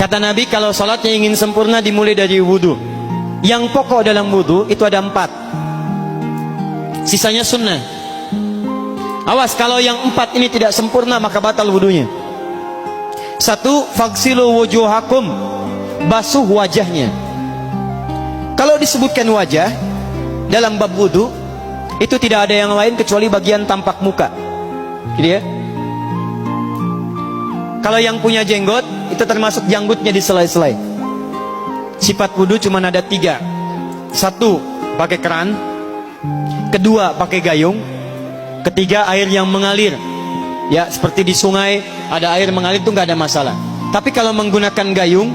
Kata Nabi, kalau salatnya ingin sempurna dimulai dari wudu. Yang pokok dalam wudu itu ada 4. Sisanya sunnah. Awas, kalau yang 4 ini tidak sempurna maka batal wudunya. 1. Faghsilu wujuhakum, basuh wajahnya. Kalau disebutkan wajah dalam bab wudu, itu tidak ada yang lain kecuali bagian tampak muka. Gitu ya. Kalau yang punya jenggot, itu termasuk janggutnya di selai-selai. Sifat wudu cuma ada 3. 1, pakai keran. 2, pakai gayung. 3, air yang mengalir. Ya, seperti di sungai ada air mengalir itu nggak ada masalah. Tapi kalau menggunakan gayung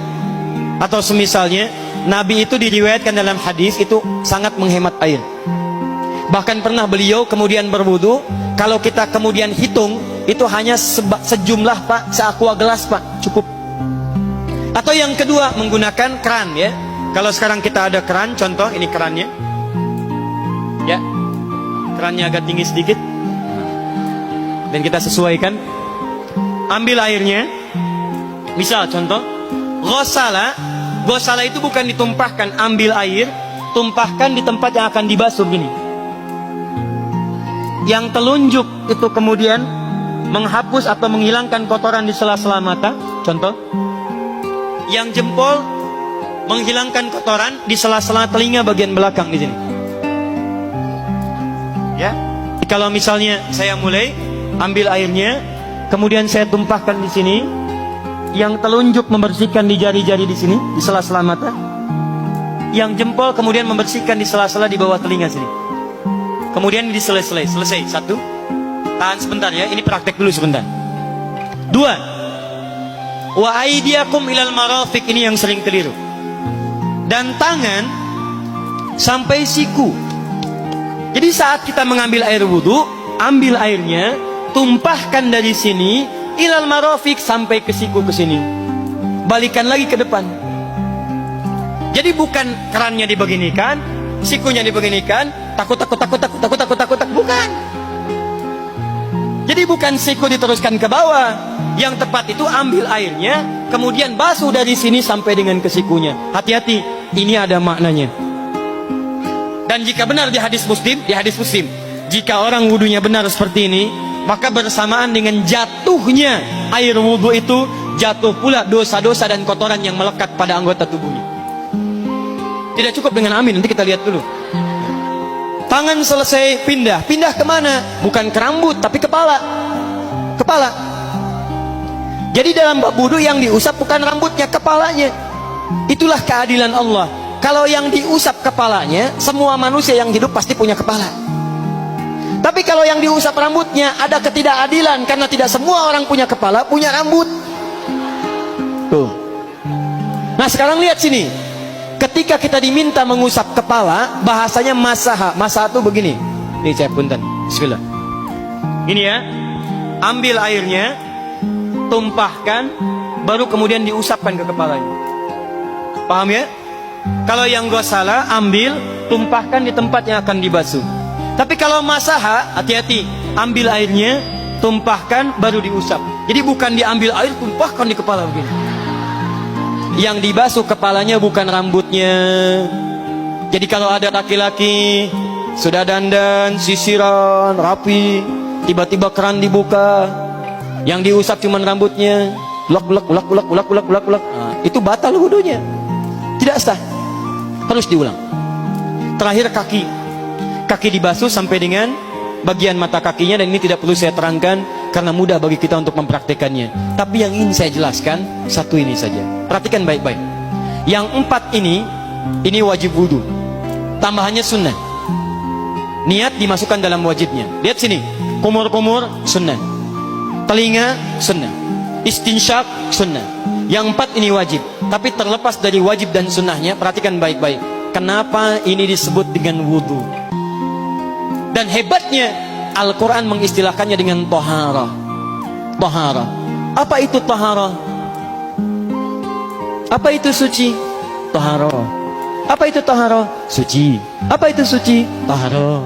atau semisalnya, Nabi itu diriwayatkan dalam hadis itu sangat menghemat air. Bahkan pernah beliau kemudian berwudu, kalau kita kemudian hitung, itu hanya sejumlah Pak, seaqua gelas Pak, cukup. Atau yang kedua, menggunakan keran ya. Kalau sekarang kita ada keran, contoh ini kerannya. Ya. Kerannya agak tinggi sedikit. Dan kita sesuaikan. Ambil airnya. Misal contoh, ghosala. Ghosala itu bukan ditumpahkan, ambil air, tumpahkan di tempat yang akan dibasuh gini. Yang telunjuk itu kemudian menghapus atau menghilangkan kotoran di sela-sela mata, contoh. Yang jempol menghilangkan kotoran di sela-sela telinga bagian belakang di sini. Ya. Kalau misalnya saya mulai ambil airnya, kemudian saya tumpahkan di sini. Yang telunjuk membersihkan di jari-jari di sini, di sela-sela mata. Yang jempol kemudian membersihkan di sela-sela di bawah telinga sini. Kemudian di selesai. 1. Tahan sebentar ya, ini praktek dulu sebentar. 2. Wa aidiakum ilal marafiq, ini yang sering keliru. Dan tangan sampai siku. Jadi saat kita mengambil air wudu, ambil airnya, tumpahkan dari sini ilal marafiq sampai ke siku ke sini. Balikan lagi ke depan. Jadi bukan kerannya dibeginikan, sikunya dibeginikan, takut, bukan. Jadi bukan siku diteruskan ke bawah. Yang tepat itu ambil airnya, kemudian basuh dari sini sampai dengan ke sikunya. Hati-hati, ini ada maknanya. Dan jika benar di hadis Muslim, jika orang wudunya benar seperti ini, maka bersamaan dengan jatuhnya air wudu itu, jatuh pula dosa-dosa dan kotoran yang melekat pada anggota tubuhnya. Tidak cukup dengan amin, nanti kita lihat dulu. Tangan selesai pindah kemana? Bukan ke rambut, tapi kepala. Jadi dalam bab wudu yang diusap bukan rambutnya, kepalanya. Itulah keadilan Allah. Kalau yang diusap kepalanya, semua manusia yang hidup pasti punya kepala. Tapi kalau yang diusap rambutnya, ada ketidakadilan, karena tidak semua orang punya kepala, punya rambut. Tuh. Nah sekarang lihat sini. Ketika kita diminta mengusap kepala, bahasanya masaha. Masaha itu begini. Ini saya punten. Bismillah. Ini ya. Ambil airnya, tumpahkan, baru kemudian diusapkan ke kepalanya. Paham ya? Kalau yang ghosala, ambil, tumpahkan di tempat yang akan dibasuh. Tapi kalau masaha, hati-hati, ambil airnya, tumpahkan, baru diusap. Jadi bukan diambil air, tumpahkan di kepala begini. Yang dibasuh kepalanya bukan rambutnya. Jadi kalau ada laki-laki sudah dandan, sisiran, rapi, tiba-tiba keran dibuka, yang diusap cuma rambutnya, ulak. Nah, itu batal wudunya. Tidak sah. Harus diulang. Terakhir kaki dibasuh sampai dengan bagian mata kakinya, dan ini tidak perlu saya terangkan karena mudah bagi kita untuk mempraktekannya. Tapi yang ingin saya jelaskan satu ini saja. Perhatikan baik-baik. Yang 4 ini wajib wudu. Tambahannya sunnah. Niat dimasukkan dalam wajibnya. Lihat sini. Kumur-kumur sunnah. Telinga sunnah. Istinsyak sunnah. Yang 4 ini wajib. Tapi terlepas dari wajib dan sunnahnya, perhatikan baik-baik. Kenapa ini disebut dengan wudu? Dan hebatnya Al-Quran mengistilahkannya dengan toharah. Toharah. Apa itu toharah? Apa itu suci? Toharah. Apa itu toharah? Suci. Apa itu suci? Toharah.